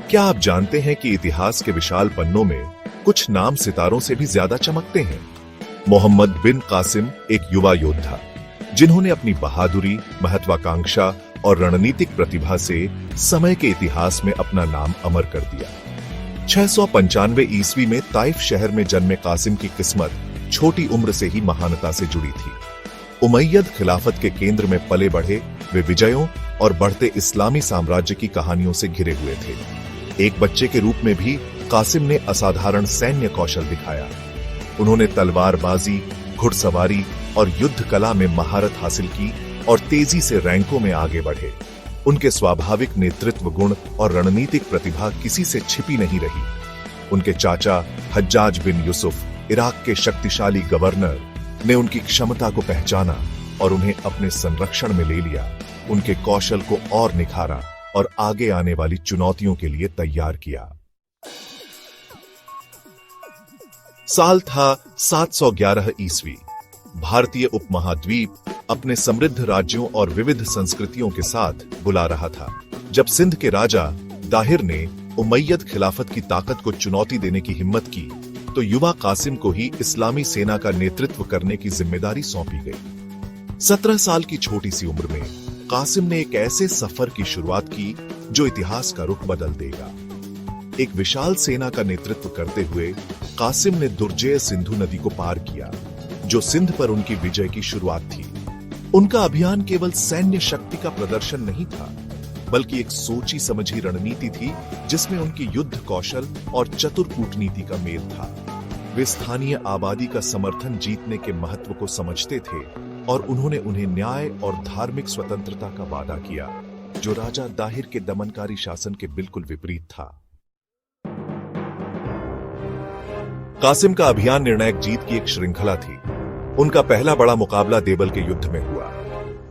क्या आप जानते हैं कि इतिहास के विशाल पन्नों में कुछ नाम सितारों से भी ज्यादा चमकते हैं? मोहम्मद बिन कासिम एक युवा योद्धा, जिन्होंने अपनी बहादुरी, महत्वाकांक्षा और रणनीतिक प्रतिभा से समय के इतिहास में अपना नाम अमर कर दिया। 695 ईस्वी में ताइफ शहर में जन्मे कासिम की किस्मत छोटी उम्र से ही महानता से जुड़ी थी। उमैयद खिलाफत के केंद्र में पले बढ़े वे विजयों और बढ़ते इस्लामी साम्राज्य की कहानियों से घिरे हुए थे। एक बच्चे के रूप में भी कासिम ने असाधारण सैन्य कौशल दिखाया। उन्होंने तलवारबाजी, घुड़सवारी और युद्ध कला में महारत हासिल की और तेजी से रैंकों में आगे बढ़े। उनके स्वाभाविक नेतृत्व गुण और रणनीतिक प्रतिभा किसी से छिपी नहीं रही। उनके चाचा हज्जाज बिन यूसुफ, इराक के शक्तिशाली गवर्नर, ने उनकी क्षमता को पहचाना और उन्हें अपने संरक्षण में ले लिया। उनके कौशल को और निखारा और आगे आने वाली चुनौतियों के लिए तैयार किया। साल था 711 ईस्वी। भारतीय उपमहाद्वीप अपने समृद्ध राज्यों और विविध संस्कृतियों के साथ बुला रहा था, जब सिंध के राजा दाहिर ने उमैयद खिलाफत की ताकत को चुनौती देने की हिम्मत की, तो युवा कासिम को ही इस्लामी सेना का नेतृत्व करने की जिम्मेदारी सौंपी गई। 17 साल की छोटी सी उम्र में कासिम ने एक ऐसे सफर की शुरुआत की जो इतिहास का रुख बदल देगा। एक विशाल सेना का नेतृत्व करते हुए कासिम ने दुर्जेय सिंधु नदी को पार किया, जो सिंध पर उनकी विजय की शुरुआत थी। उनका अभियान केवल सैन्य शक्ति का प्रदर्शन नहीं था, बल्कि एक सोची समझी रणनीति थी जिसमें उनकी युद्ध कौशल और चतुर कूटनीति का मेल था। वे स्थानीय आबादी का समर्थन जीतने के महत्व को समझते थे और उन्होंने उन्हें न्याय और धार्मिक स्वतंत्रता का वादा किया, जो राजा दाहिर के दमनकारी शासन के बिल्कुल विपरीत था। कासिम का अभियान निर्णायक जीत की एक श्रृंखला थी। उनका पहला बड़ा मुकाबला देवल के युद्ध में हुआ।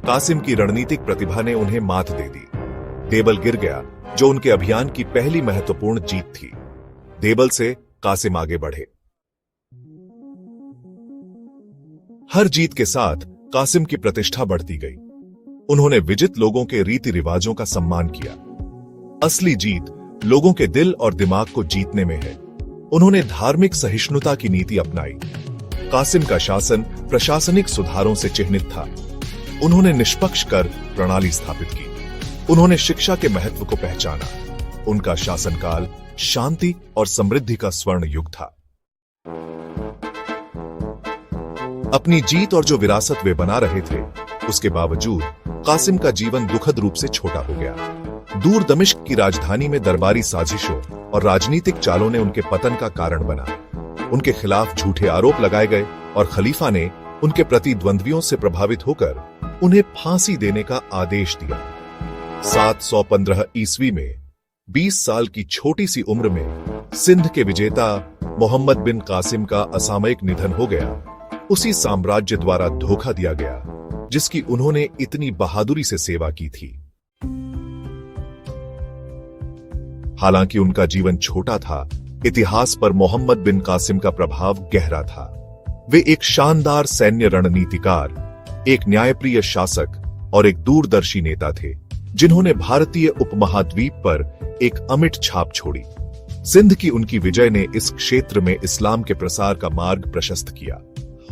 कासिम की रणनीतिक प्रतिभा ने उन्हें मात दे दी। देवल गिर गया, जो उनके अभियान की पहली महत्वपूर्ण जीत थी। देवल से कासिम आगे बढ़े। हर जीत के साथ कासिम की प्रतिष्ठा बढ़ती गई। उन्होंने विजित लोगों के रीति रिवाजों का सम्मान किया। असली जीत लोगों के दिल और दिमाग को जीतने में है। उन्होंने धार्मिक सहिष्णुता की नीति अपनाई। कासिम का शासन प्रशासनिक सुधारों से चिह्नित था। उन्होंने निष्पक्ष कर प्रणाली स्थापित की। उन्होंने शिक्षा के महत्व को पहचाना। उनका शासनकाल शांति और समृद्धि का स्वर्ण युग था। अपनी जीत और जो विरासत वे बना रहे थे, उसके बावजूद कासिम का जीवन दुखद रूप से छोटा हो गया। दूर दमिश्क की राजधानी में दरबारी साजिशों और राजनीतिक चालों ने उनके पतन का कारण बना। उनके खिलाफ झूठे आरोप लगाए गए और खलीफा ने उनके प्रतिद्वंद्वियों से प्रभावित होकर उन्हें फांसी देने का आदेश दिया। 715 ईस्वी में 20 साल की छोटी सी उम्र में सिंध के विजेता मोहम्मद बिन कासिम का असामयिक निधन हो गया। उसी साम्राज्य द्वारा धोखा दिया गया जिसकी उन्होंने इतनी बहादुरी से सेवा की थी। हालांकि उनका जीवन छोटा था, इतिहास पर मोहम्मद बिन कासिम का प्रभाव गहरा था। वे एक शानदार सैन्य रणनीतिकार, एक न्यायप्रिय शासक और एक दूरदर्शी नेता थे, जिन्होंने भारतीय उपमहाद्वीप पर एक अमिट छाप छोड़ी। सिंध की उनकी विजय ने इस क्षेत्र में इस्लाम के प्रसार का मार्ग प्रशस्त किया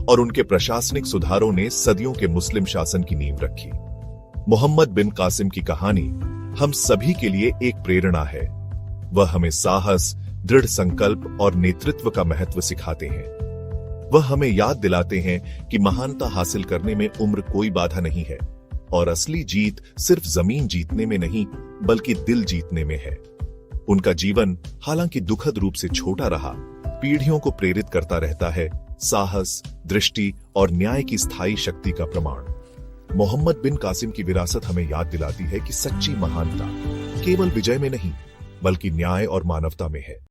और उनके प्रशासनिक सुधारों ने सदियों के मुस्लिम शासन की नींव रखी। मोहम्मद बिन कासिम की कहानी हम सभी के लिए एक प्रेरणा है। वह हमें साहस, दृढ़ संकल्प और नेतृत्व का महत्व सिखाते हैं। वह हमें याद दिलाते हैं कि महानता हासिल करने में उम्र कोई बाधा नहीं है और असली जीत सिर्फ जमीन जीतने में नहीं, बल्कि दिल जीतने में है। उनका जीवन हालांकि दुखद रूप से छोटा रहा, पीढ़ियों को प्रेरित करता रहता है, साहस, दृष्टि और न्याय की स्थायी शक्ति का प्रमाण। मोहम्मद बिन कासिम की विरासत हमें याद दिलाती है कि सच्ची महानता केवल विजय में नहीं, बल्कि न्याय और मानवता में है।